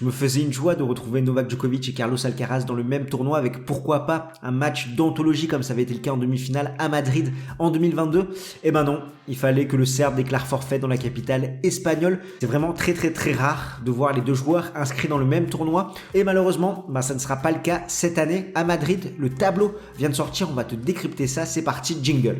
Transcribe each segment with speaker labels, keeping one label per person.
Speaker 1: Je me faisais une joie de retrouver Novak Djokovic et Carlos Alcaraz dans le même tournoi avec pourquoi pas un match d'anthologie comme ça avait été le cas en demi-finale à Madrid en 2022. Eh ben non, il fallait que le Serbe déclare forfait dans la capitale espagnole. C'est vraiment très rare de voir les deux joueurs inscrits dans le même tournoi et malheureusement, ça ne sera pas le cas cette année à Madrid. Le tableau vient de sortir, on va te décrypter ça, c'est parti, jingle.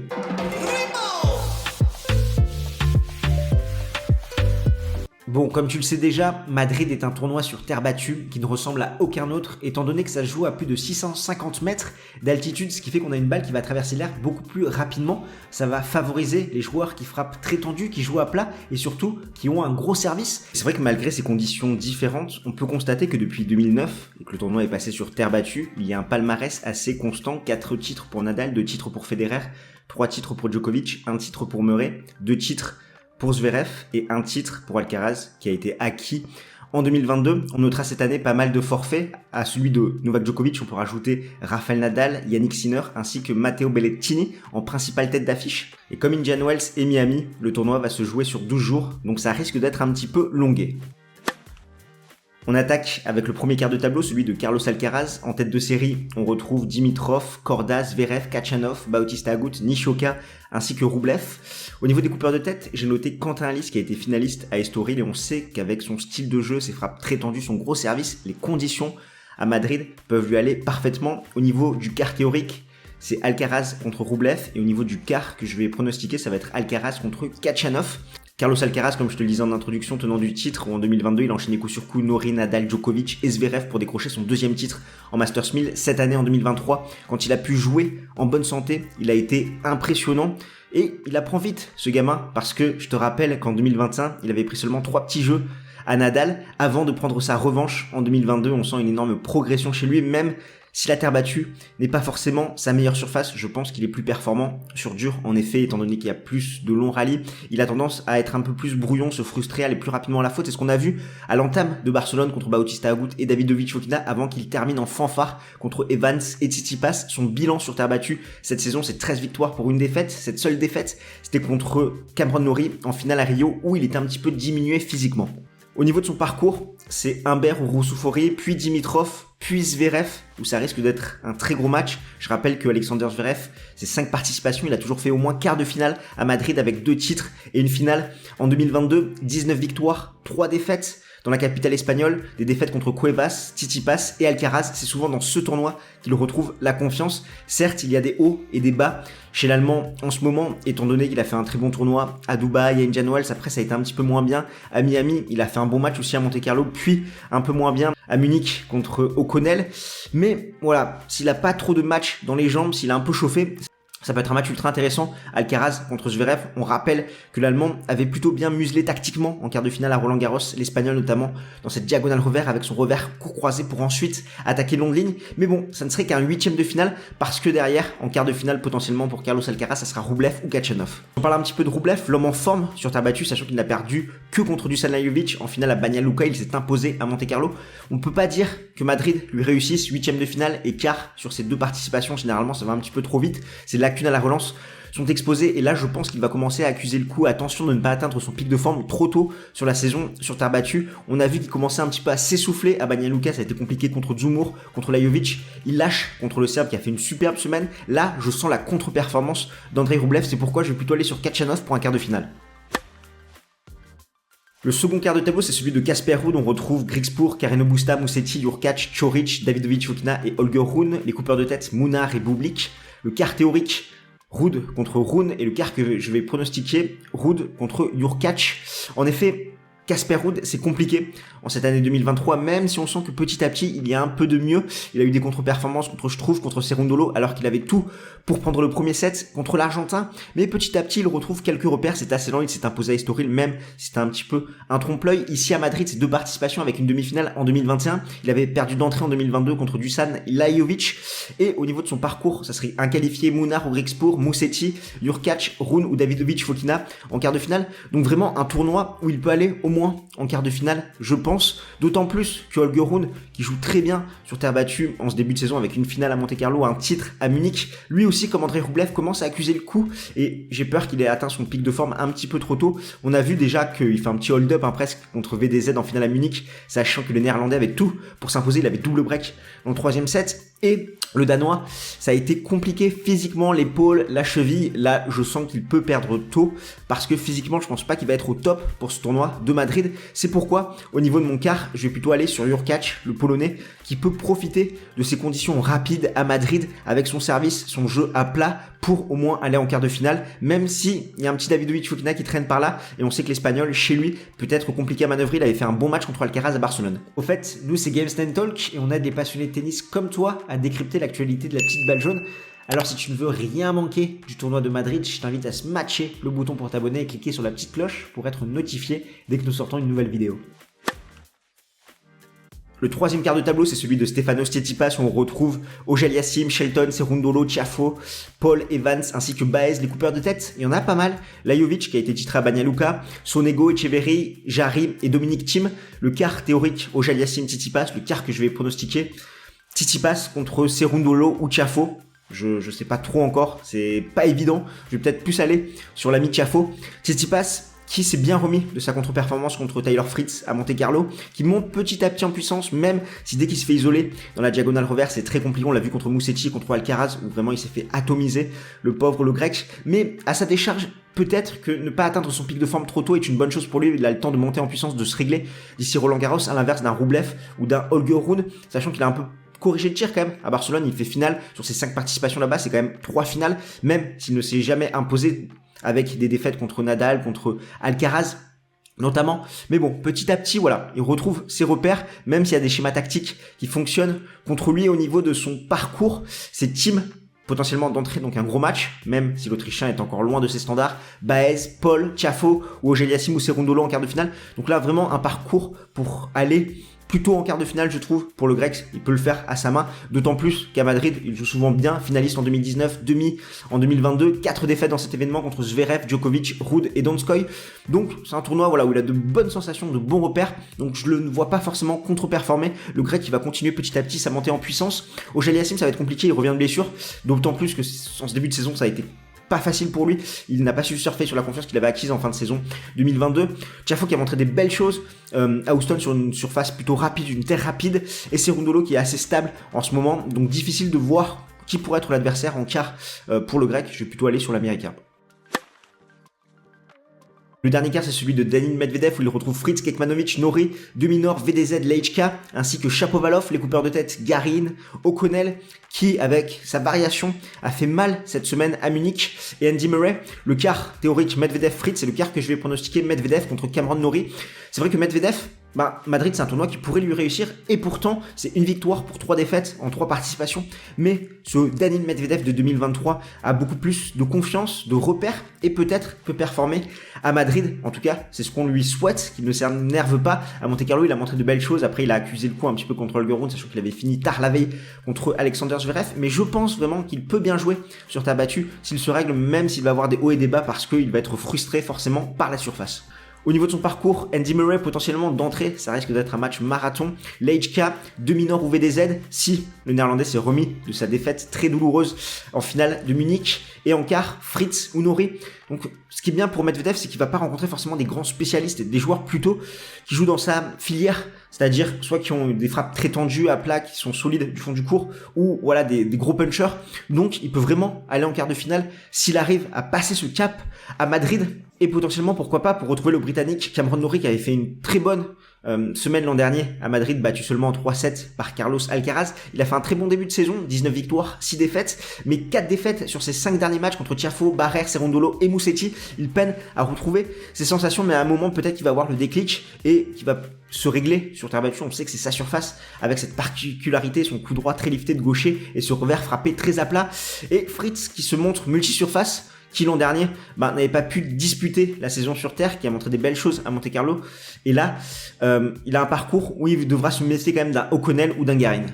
Speaker 1: Bon, comme tu le sais déjà, Madrid est un tournoi sur terre battue qui ne ressemble à aucun autre, étant donné que ça se joue à plus de 650 mètres d'altitude, ce qui fait qu'on a une balle qui va traverser l'air beaucoup plus rapidement. Ça va favoriser les joueurs qui frappent très tendu, qui jouent à plat et surtout qui ont un gros service. C'est vrai que malgré ces conditions différentes, on peut constater que depuis 2009, et que le tournoi est passé sur terre battue, il y a un palmarès assez constant, 4 titres pour Nadal, 2 titres pour Federer, 3 titres pour Djokovic, 1 titre pour Murray, 2 titres pour Zverev et 1 titre pour Alcaraz qui a été acquis en 2022. On notera cette année pas mal de forfaits. À celui de Novak Djokovic, on peut rajouter Rafael Nadal, Yannick Sinner ainsi que Matteo Berrettini en principale tête d'affiche. Et comme Indian Wells et Miami, le tournoi va se jouer sur 12 jours, donc ça risque d'être un petit peu longué. On attaque avec le premier quart de tableau, celui de Carlos Alcaraz. En tête de série, on retrouve Dimitrov, Korda, Zverev, Khachanov, Bautista Agut, Nishioka ainsi que Rublev. Au niveau des coupeurs de tête, j'ai noté Quentin Halys qui a été finaliste à Estoril et on sait qu'avec son style de jeu, ses frappes très tendues, son gros service, les conditions à Madrid peuvent lui aller parfaitement. Au niveau du quart théorique, c'est Alcaraz contre Rublev et au niveau du quart que je vais pronostiquer, ça va être Alcaraz contre Khachanov. Carlos Alcaraz, comme je te le disais en introduction, tenant du titre, où en 2022, il a enchaîné coup sur coup Norrie, Nadal, Djokovic et Zverev pour décrocher son deuxième titre en Masters 1000. Cette année, en 2023, quand il a pu jouer en bonne santé, il a été impressionnant. Et il apprend vite, ce gamin, parce que je te rappelle qu'en 2021, il avait pris seulement 3 petits jeux à Nadal avant de prendre sa revanche en 2022. On sent une énorme progression chez lui, même si la terre battue n'est pas forcément sa meilleure surface. Je pense qu'il est plus performant sur dur. En effet, étant donné qu'il y a plus de longs rallyes, il a tendance à être un peu plus brouillon, se frustrer, aller plus rapidement à la faute. C'est ce qu'on a vu à l'entame de Barcelone contre Bautista Agut et Davidovich Fokina avant qu'il termine en fanfare contre Evans et Tsitsipas. Son bilan sur terre battue cette saison, c'est 13 victoires pour une défaite. Cette seule défaite, c'était contre Cameron Norrie en finale à Rio où il était un petit peu diminué physiquement. Au niveau de son parcours, c'est Humbert ou Roussou-Faury, puis Dimitrov, puis Zverev, où ça risque d'être un très gros match. Je rappelle que Alexander Zverev, c'est 5 participations, il a toujours fait au moins quart de finale à Madrid avec 2 titres et une finale en 2022, 19 victoires, 3 défaites dans la capitale espagnole, des défaites contre Cuevas, Tsitsipas et Alcaraz. C'est souvent dans ce tournoi qu'il retrouve la confiance. Certes, il y a des hauts et des bas chez l'Allemand en ce moment, étant donné qu'il a fait un très bon tournoi à Dubaï, à Indian Wells. Après, ça a été un petit peu moins bien à Miami. Il a fait un bon match aussi à Monte-Carlo, puis un peu moins bien à Munich contre O'Connell. Mais voilà, s'il a pas trop de matchs dans les jambes, s'il a un peu chauffé, ça peut être un match ultra intéressant. Alcaraz contre Zverev, on rappelle que l'Allemand avait plutôt bien muselé tactiquement en quart de finale à Roland-Garros, l'Espagnol notamment dans cette diagonale revers avec son revers court croisé pour ensuite attaquer longue ligne. Mais bon, ça ne serait qu'un 8e de finale parce que derrière, en quart de finale potentiellement pour Carlos Alcaraz, ça sera Rublev ou Khachanov. On parle un petit peu de Rublev, l'homme en forme sur terre battue, sachant qu'il n'a perdu que contre Dusan Lajovic en finale à Banja Luka. Il s'est imposé à Monte-Carlo. On peut pas dire que Madrid lui réussisse 8e de finale et quart sur ces 2 participations. Généralement, ça va un petit peu trop vite. C'est lacunes à la relance sont exposés et là je pense qu'il va commencer à accuser le coup. Attention de ne pas atteindre son pic de forme trop tôt sur la saison sur terre battue. On a vu qu'il commençait un petit peu à s'essouffler à Banja Luka, ça a été compliqué contre Dzumhur, contre Lajovic. Il lâche contre le Serbe qui a fait une superbe semaine. Là je sens la contre-performance d'Andrei Rublev, c'est pourquoi je vais plutôt aller sur Khachanov pour un quart de finale. Le second quart de tableau, c'est celui de Casper Ruud. On retrouve Griekspoor, Carreno Busta, Musetti, Jurkacz, Coric, Davidovich Fokina et Holger Rune. Les coupeurs de tête, Munar et Bublik. Le quart théorique, Ruud contre Rune, et le quart que je vais pronostiquer, Ruud contre Jurkacz. En effet, Casper Ruud, c'est compliqué en cette année 2023, même si on sent que petit à petit, il y a un peu de mieux. Il a eu des contre-performances contre Struff, contre Cerundolo, alors qu'il avait tout pour prendre le premier set contre l'Argentin. Mais petit à petit, il retrouve quelques repères. C'est assez lent, il s'est imposé à Estoril, même si c'était un petit peu un trompe-l'œil. Ici à Madrid, c'est 2 participations avec une demi-finale en 2021. Il avait perdu d'entrée en 2022 contre Dusan Lajovic. Et au niveau de son parcours, ça serait un qualifié Munar ou Griekspoor, Musetti, Jurkacz, Rune ou Davidovich Fokina en quart de finale. Donc vraiment un tournoi où il peut aller au moins moins en quart de finale, je pense. D'autant plus que Holger Rune, qui joue très bien sur terre battue en ce début de saison avec une finale à Monte-Carlo, un titre à Munich, lui aussi comme Andrei Rublev commence à accuser le coup et j'ai peur qu'il ait atteint son pic de forme un petit peu trop tôt. On a vu déjà qu'il fait un petit hold-up presque contre VDZ en finale à Munich, sachant que le Néerlandais avait tout pour s'imposer, il avait double break dans le troisième set. Et le Danois, ça a été compliqué physiquement, l'épaule, la cheville. Là, je sens qu'il peut perdre tôt parce que physiquement, je pense pas qu'il va être au top pour ce tournoi de Madrid. C'est pourquoi, au niveau de mon quart, je vais plutôt aller sur Hurkacz, le Polonais, qui peut profiter de ces conditions rapides à Madrid avec son service, son jeu à plat pour au moins aller en quart de finale, même si il y a un petit Davidovich Fokina qui traîne par là et on sait que l'Espagnol, chez lui, peut être compliqué à manœuvrer. Il avait fait un bon match contre Alcaraz à Barcelone. Au fait, nous, c'est Games Stand Talk et on a des passionnés de tennis comme toi à décrypter l'actualité de la petite balle jaune. Alors si tu ne veux rien manquer du tournoi de Madrid, je t'invite à smatcher le bouton pour t'abonner et cliquer sur la petite cloche pour être notifié dès que nous sortons une nouvelle vidéo. Le troisième quart de tableau, c'est celui de Stefanos Tsitsipas où on retrouve Auger-Aliassime, Shelton, Cerundolo, Tiafoe, Paul Evans ainsi que Baez, les coupeurs de tête. Il y en a pas mal. Lajovic qui a été titré à Banja Luka, Sonego, Etcheverry, Jarry et Dominic Thiem. Le quart théorique Auger-Aliassime, Tsitsipas, le quart que je vais pronostiquer. Tsitsipas contre Cerundolo ou Tiafoe. Je sais pas trop encore, c'est pas évident. Je vais peut-être plus aller sur l'ami Tiafoe. Tsitsipas qui s'est bien remis de sa contre-performance contre Tyler Fritz à Monte-Carlo, qui monte petit à petit en puissance, même si dès qu'il se fait isoler dans la diagonale reverse, c'est très compliqué. On l'a vu contre Musetti, contre Alcaraz, où vraiment il s'est fait atomiser, le pauvre, le grec. Mais à sa décharge, peut-être que ne pas atteindre son pic de forme trop tôt est une bonne chose pour lui. Il a le temps de monter en puissance, de se régler d'ici Roland Garros, à l'inverse d'un Rublev ou d'un Holger Rune, sachant qu'il a un peu corrigé le tir quand même. À Barcelone, il fait finale. Sur ses 5 participations là-bas, c'est quand même 3 finales, même s'il ne s'est jamais imposé avec des défaites contre Nadal, contre Alcaraz notamment. Mais bon, petit à petit, voilà, il retrouve ses repères, même s'il y a des schémas tactiques qui fonctionnent contre lui au niveau de son parcours. C'est Thiem, potentiellement d'entrée, donc un gros match, même si l'Autrichien est encore loin de ses standards. Baez, Paul, Tiafoe ou Auger-Aliassime ou Cerundolo en quart de finale. Donc là, vraiment un parcours pour aller plutôt en quart de finale, je trouve, pour le grec. Il peut le faire à sa main, d'autant plus qu'à Madrid, il joue souvent bien, finaliste en 2019, demi en 2022, 4 défaites dans cet événement contre Zverev, Djokovic, Ruud et Donskoy. Donc c'est un tournoi voilà, où il a de bonnes sensations, de bons repères, donc je ne le vois pas forcément contre-performer. Le grec, il va continuer petit à petit sa montée en puissance. Auger-Aliassime, ça va être compliqué, il revient de blessure, d'autant plus que en ce début de saison, ça a été pas facile pour lui, il n'a pas su surfer sur la confiance qu'il avait acquise en fin de saison 2022. Tiafoe qui a montré des belles choses à Houston sur une surface plutôt rapide, une terre rapide, et Cerundolo qui est assez stable en ce moment, donc difficile de voir qui pourrait être l'adversaire en quart pour le grec. Je vais plutôt aller sur l'américain. Le dernier quart, c'est celui de Daniil Medvedev où il retrouve Fritz, Kekmanovic, Norrie, Deminor, VDZ, Lejka, ainsi que Shapovalov, les coupeurs de tête Garin, O'Connell, qui, avec sa variation, a fait mal cette semaine à Munich, et Andy Murray. Le quart théorique Medvedev-Fritz, c'est le quart que je vais pronostiquer, Medvedev contre Cameron Norrie. C'est vrai que Medvedev, Madrid, c'est un tournoi qui pourrait lui réussir, et pourtant, c'est une victoire pour 3 défaites en 3 participations. Mais ce Daniil Medvedev de 2023 a beaucoup plus de confiance, de repères, et peut-être peut performer à Madrid. En tout cas, c'est ce qu'on lui souhaite, qu'il ne s'énerve pas. À Monte-Carlo, il a montré de belles choses. Après, il a accusé le coup un petit peu contre Holger Rune, sachant qu'il avait fini tard la veille contre Alexander Zverev. Mais je pense vraiment qu'il peut bien jouer sur terre battue s'il se règle, même s'il va avoir des hauts et des bas, parce qu'il va être frustré forcément par la surface. Au niveau de son parcours, Andy Murray potentiellement d'entrée, ça risque d'être un match marathon. Lejka, Deminor ou VDZ, si le Néerlandais s'est remis de sa défaite très douloureuse en finale de Munich. Et en quart, Fritz ou Norrie. Donc ce qui est bien pour Medvedev, c'est qu'il va pas rencontrer forcément des grands spécialistes, des joueurs plutôt qui jouent dans sa filière, c'est-à-dire soit qui ont des frappes très tendues à plat, qui sont solides du fond du court, ou voilà des gros punchers. Donc il peut vraiment aller en quart de finale s'il arrive à passer ce cap à Madrid. Et potentiellement, pourquoi pas, pour retrouver le Britannique Cameron Norrie qui avait fait une très bonne semaine l'an dernier à Madrid, battu seulement en 3-7 par Carlos Alcaraz. Il a fait un très bon début de saison, 19 victoires, 6 défaites, mais 4 défaites sur ses 5 derniers matchs contre Tiafoe, Barrer, Cerundolo et Musetti. Il peine à retrouver ses sensations, mais à un moment peut-être qu'il va avoir le déclic et qu'il va se régler sur terre battue. On sait que c'est sa surface avec cette particularité, son coup droit très lifté de gaucher et ce revers frappé très à plat. Et Fritz qui se montre multi-surface, qui l'an dernier n'avait pas pu disputer la saison sur terre, qui a montré des belles choses à Monte-Carlo. Et là, il a un parcours où il devra se méfier quand même d'un O'Connell ou d'un Garin.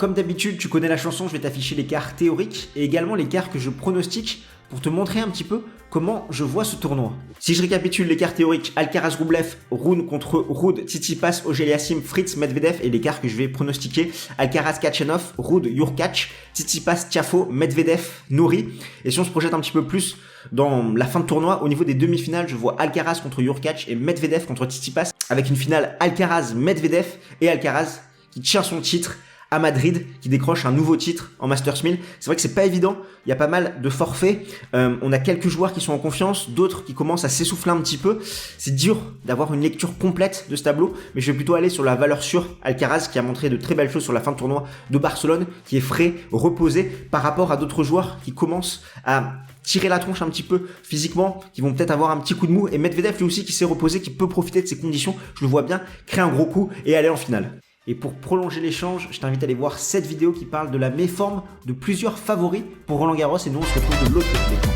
Speaker 1: Comme d'habitude, tu connais la chanson, je vais t'afficher les cartes théoriques et également les cartes que je pronostique pour te montrer un petit peu comment je vois ce tournoi. Si je récapitule les cartes théoriques, Alcaraz Rublev, Rune contre Ruud, Tsitsipas, Auger-Aliassime, Fritz, Medvedev, et les cartes que je vais pronostiquer, Alcaraz Khachanov, Ruud, Hurkacz, Tsitsipas, Tiafoe, Medvedev, Norrie. Et si on se projette un petit peu plus dans la fin de tournoi, au niveau des demi-finales, je vois Alcaraz contre Hurkacz et Medvedev contre Tsitsipas, avec une finale Alcaraz-Medvedev et Alcaraz qui tient son titre à Madrid, qui décroche un nouveau titre en Masters 1000. C'est vrai que c'est pas évident, il y a pas mal de forfaits, on a quelques joueurs qui sont en confiance, d'autres qui commencent à s'essouffler un petit peu. C'est dur d'avoir une lecture complète de ce tableau, mais je vais plutôt aller sur la valeur sûre. Alcaraz qui a montré de très belles choses sur la fin de tournoi de Barcelone, qui est frais, reposé par rapport à d'autres joueurs qui commencent à tirer la tronche un petit peu physiquement, qui vont peut-être avoir un petit coup de mou, et Medvedev lui aussi qui s'est reposé, qui peut profiter de ces conditions, je le vois bien créer un gros coup et aller en finale. Et pour prolonger l'échange, je t'invite à aller voir cette vidéo qui parle de la méforme de plusieurs favoris pour Roland Garros, et nous on se retrouve de l'autre côté.